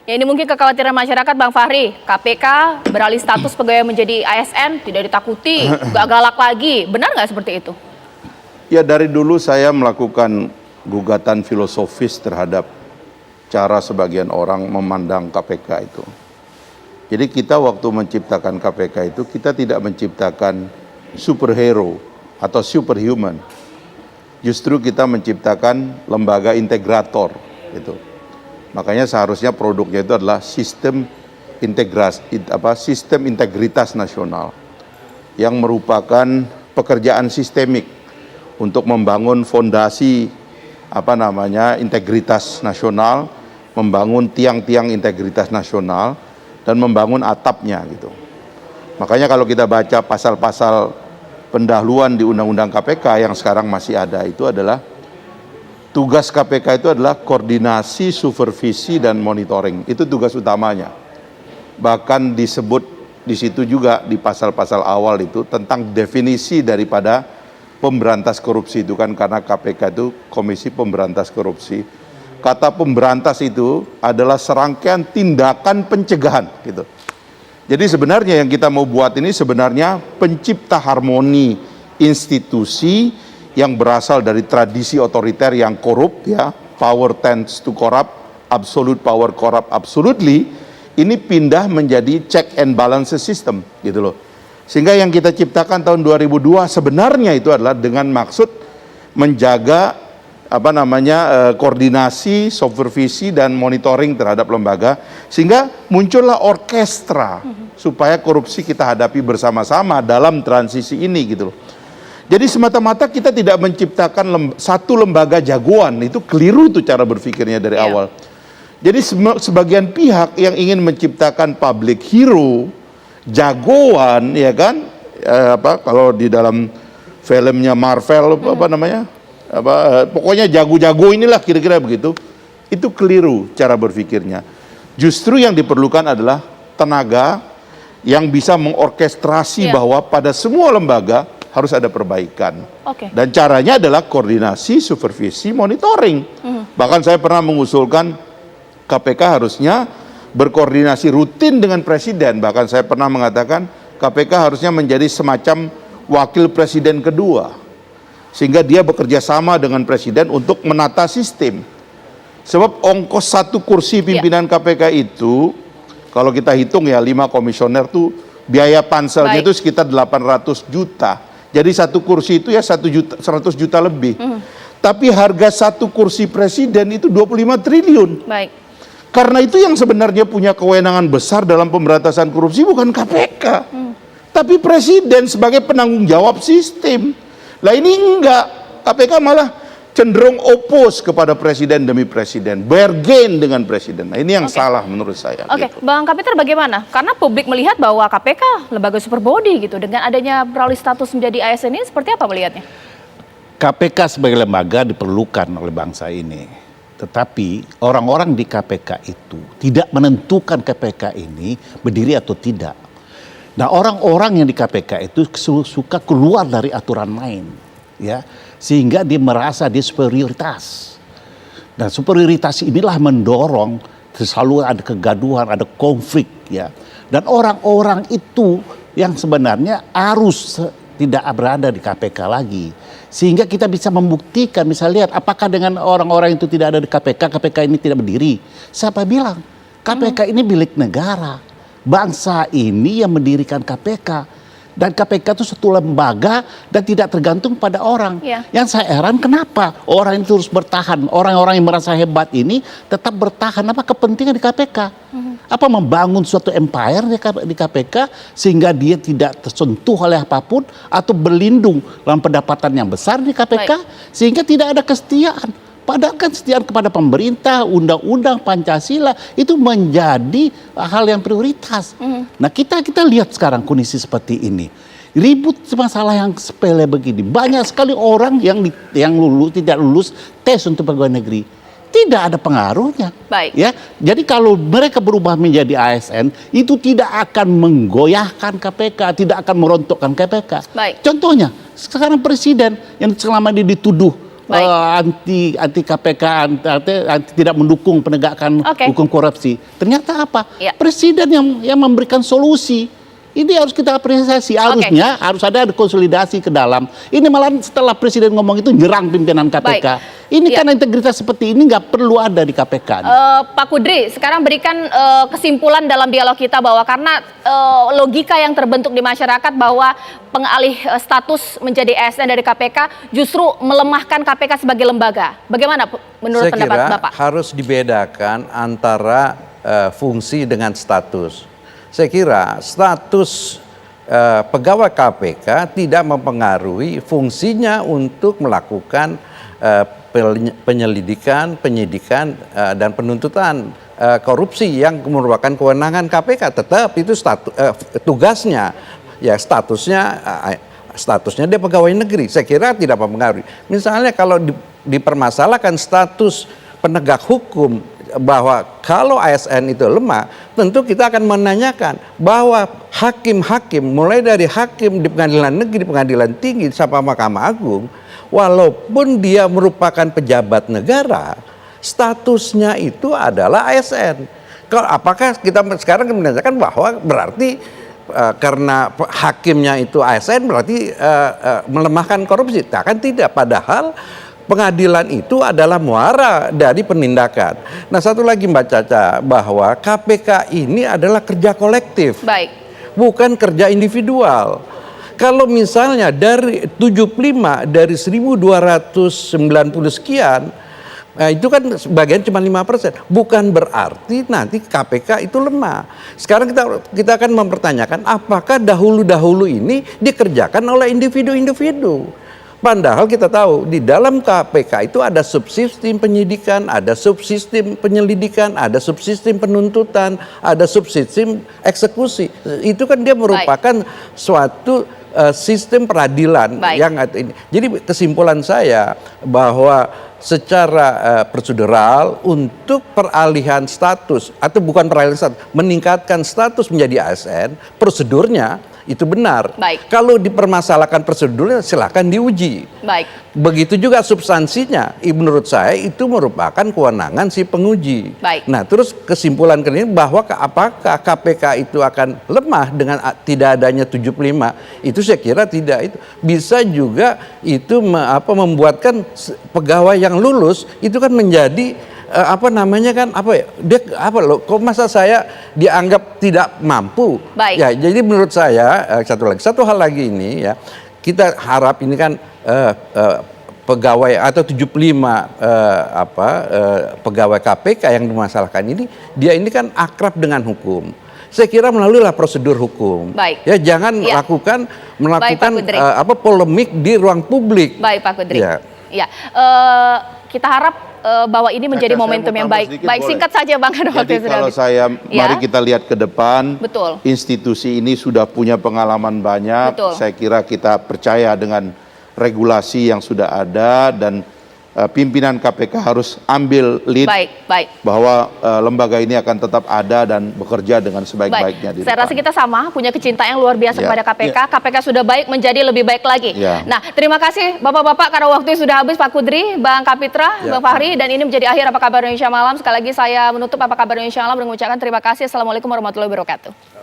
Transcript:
Ya, ini mungkin kekhawatiran masyarakat, Bang Fahri. KPK beralih status pegawai menjadi ASN, tidak ditakuti, nggak galak lagi. Benar nggak seperti itu? Ya, dari dulu saya melakukan gugatan filosofis terhadap cara sebagian orang memandang KPK itu. Jadi kita waktu menciptakan KPK itu, kita tidak menciptakan superhero atau superhuman. Justru kita menciptakan lembaga integrator gitu. Makanya seharusnya produknya itu adalah sistem integritas nasional yang merupakan pekerjaan sistemik untuk membangun fondasi integritas nasional, membangun tiang-tiang integritas nasional dan membangun atapnya gitu. Makanya kalau kita baca pasal-pasal pendahuluan di Undang-Undang KPK yang sekarang masih ada, itu adalah tugas KPK itu adalah koordinasi, supervisi, dan monitoring. Itu tugas utamanya. Bahkan disebut di situ juga di pasal-pasal awal itu tentang definisi daripada pemberantas korupsi itu kan, karena KPK itu Komisi Pemberantas Korupsi. Kata pemberantas itu adalah serangkaian tindakan pencegahan gitu. Jadi sebenarnya yang kita mau buat ini sebenarnya pencipta harmoni institusi yang berasal dari tradisi otoriter yang korup ya, power tends to corrupt, absolute power corrupt absolutely, ini pindah menjadi check and balance system gitu loh. Sehingga yang kita ciptakan tahun 2002 sebenarnya itu adalah dengan maksud menjaga koordinasi, supervisi dan monitoring terhadap lembaga, sehingga muncullah orkestra supaya korupsi kita hadapi bersama-sama dalam transisi ini gitu loh. Jadi semata-mata kita tidak menciptakan satu lembaga jagoan, itu keliru tuh cara berpikirnya dari awal. Jadi sebagian pihak yang ingin menciptakan public hero, jagoan, ya kan? Kalau di dalam filmnya Marvel pokoknya jago-jago inilah kira-kira begitu. Itu keliru cara berpikirnya. Justru yang diperlukan adalah tenaga yang bisa mengorkestrasi bahwa pada semua lembaga harus ada perbaikan. Dan caranya adalah koordinasi, supervisi, monitoring. Bahkan saya pernah mengusulkan KPK harusnya berkoordinasi rutin dengan presiden. Bahkan saya pernah mengatakan KPK harusnya menjadi semacam wakil presiden kedua, sehingga dia bekerja sama dengan presiden untuk menata sistem. Sebab ongkos satu kursi pimpinan KPK itu, kalau kita hitung ya 5 komisioner tuh biaya panselnya itu sekitar 800 juta. Jadi satu kursi itu ya 100 juta lebih. Tapi harga satu kursi presiden itu 25 triliun. Karena itu yang sebenarnya punya kewenangan besar dalam pemberantasan korupsi bukan KPK, tapi presiden sebagai penanggung jawab sistem. Lah ini enggak, KPK malah cenderung opos kepada presiden demi presiden, bargain dengan presiden. Nah ini yang salah menurut saya. Gitu. Bang Kapiter bagaimana? Karena publik melihat bahwa KPK lembaga super body gitu, dengan adanya beralih status menjadi ASN ini seperti apa melihatnya? KPK sebagai lembaga diperlukan oleh bangsa ini. Tetapi orang-orang di KPK itu tidak menentukan KPK ini berdiri atau tidak. Nah orang-orang yang di KPK itu suka keluar dari aturan main, ya, sehingga dia merasa dia superioritas. Dan superioritas inilah mendorong selalu ada kegaduhan, ada konflik, ya. Dan orang-orang itu yang sebenarnya harus tidak berada di KPK lagi, sehingga kita bisa membuktikan, misalnya lihat apakah dengan orang-orang itu tidak ada di KPK, KPK ini tidak berdiri. Siapa bilang KPK ini milik negara? Bangsa ini yang mendirikan KPK, dan KPK itu satu lembaga dan tidak tergantung pada orang. Yang saya heran kenapa orang itu terus bertahan, orang-orang yang merasa hebat ini tetap bertahan. Apa kepentingan di KPK? Apa membangun suatu empire di KPK sehingga dia tidak tersentuh oleh apapun, atau berlindung dalam pendapatan yang besar di KPK sehingga tidak ada kesetiaan? Padahal kan kesetiaan kepada pemerintah, undang-undang, Pancasila itu menjadi hal yang prioritas. Nah kita lihat sekarang kondisi seperti ini. Ribut masalah yang sepele begini. Banyak sekali orang yang tidak lulus tes untuk pegawai negeri. Tidak ada pengaruhnya. Ya, jadi kalau mereka berubah menjadi ASN, itu tidak akan menggoyahkan KPK, tidak akan merontokkan KPK. Contohnya, sekarang presiden yang selama ini dituduh Baik. anti KPK, anti tidak mendukung penegakan hukum korupsi. Ternyata apa? Ya. Presiden yang memberikan solusi. Ini harus kita apresiasi. Harusnya harus ada konsolidasi ke dalam. Ini malah setelah Presiden ngomong itu nyerang pimpinan KPK. Ini kan integritas seperti ini nggak perlu ada di KPK. Pak Kudri, sekarang berikan kesimpulan dalam dialog kita bahwa karena logika yang terbentuk di masyarakat bahwa pengalih status menjadi ASN dari KPK justru melemahkan KPK sebagai lembaga. Bagaimana menurut pendapat Bapak? Harus dibedakan antara fungsi dengan status. Saya kira status pegawai KPK tidak mempengaruhi fungsinya untuk melakukan penyelidikan, penyidikan, dan penuntutan korupsi yang merupakan kewenangan KPK. Tetap itu tugasnya, ya statusnya dia pegawai negeri. Saya kira tidak mempengaruhi. Misalnya kalau dipermasalahkan status penegak hukum, bahwa kalau ASN itu lemah, tentu kita akan menanyakan bahwa hakim-hakim, mulai dari hakim di pengadilan negeri, pengadilan tinggi, sampai Mahkamah Agung, walaupun dia merupakan pejabat negara, statusnya itu adalah ASN. Apakah kita sekarang menanyakan bahwa berarti karena hakimnya itu ASN berarti melemahkan korupsi? Kan tidak, padahal pengadilan itu adalah muara dari penindakan. Nah, satu lagi Mbak Caca, bahwa KPK ini adalah kerja kolektif. Baik. Bukan kerja individual. Kalau misalnya dari 75 dari 1290 sekian, nah itu kan sebagian cuma 5%. Bukan berarti nanti KPK itu lemah. Sekarang kita akan mempertanyakan apakah dahulu-dahulu ini dikerjakan oleh individu-individu. Padahal kita tahu di dalam KPK itu ada subsistem penyidikan, ada subsistem penyelidikan, ada subsistem penuntutan, ada subsistem eksekusi. Itu kan dia merupakan suatu sistem peradilan yang ini. Jadi kesimpulan saya bahwa secara prosedural untuk peralihan status atau bukan peralihan status, meningkatkan status menjadi ASN, prosedurnya itu benar. Baik. Kalau dipermasalahkan prosedurnya silakan diuji. Baik. Begitu juga substansinya, menurut saya itu merupakan kewenangan si penguji. Baik. Nah, terus kesimpulan kedua bahwa apakah KPK itu akan lemah dengan tidak adanya 75? Itu saya kira tidak. Itu bisa juga itu membuatkan pegawai yang lulus itu kan menjadi kok masa saya dianggap tidak mampu. Baik. Ya, jadi menurut saya satu hal lagi ini ya, kita harap ini kan pegawai atau 75 pegawai KPK yang dimasalahkan ini, dia ini kan akrab dengan hukum. Saya kira melaluilah prosedur hukum. Baik. Ya, jangan melakukan polemik di ruang publik. Baik, Pak Kudri. Ya. Ya, kita harap bahwa ini menjadi momentum yang baik. Baik, singkat saja Bang. Jadi kalau mari kita lihat ke depan. Betul. Institusi ini sudah punya pengalaman banyak. Betul. Saya kira kita percaya dengan regulasi yang sudah ada dan pimpinan KPK harus ambil lead. Baik. Bahwa lembaga ini akan tetap ada dan bekerja dengan sebaik-baiknya di depan. Saya rasa kita sama, punya kecintaan yang luar biasa kepada KPK. KPK sudah baik, menjadi lebih baik lagi. Nah, terima kasih Bapak-Bapak karena waktu sudah habis. Pak Kudri, Bang Kapitra, Bang Fahri, dan ini menjadi akhir Apa Kabar Indonesia Malam. Sekali lagi saya menutup Apa Kabar Indonesia Malam dengan mengucapkan terima kasih. Assalamualaikum warahmatullahi wabarakatuh.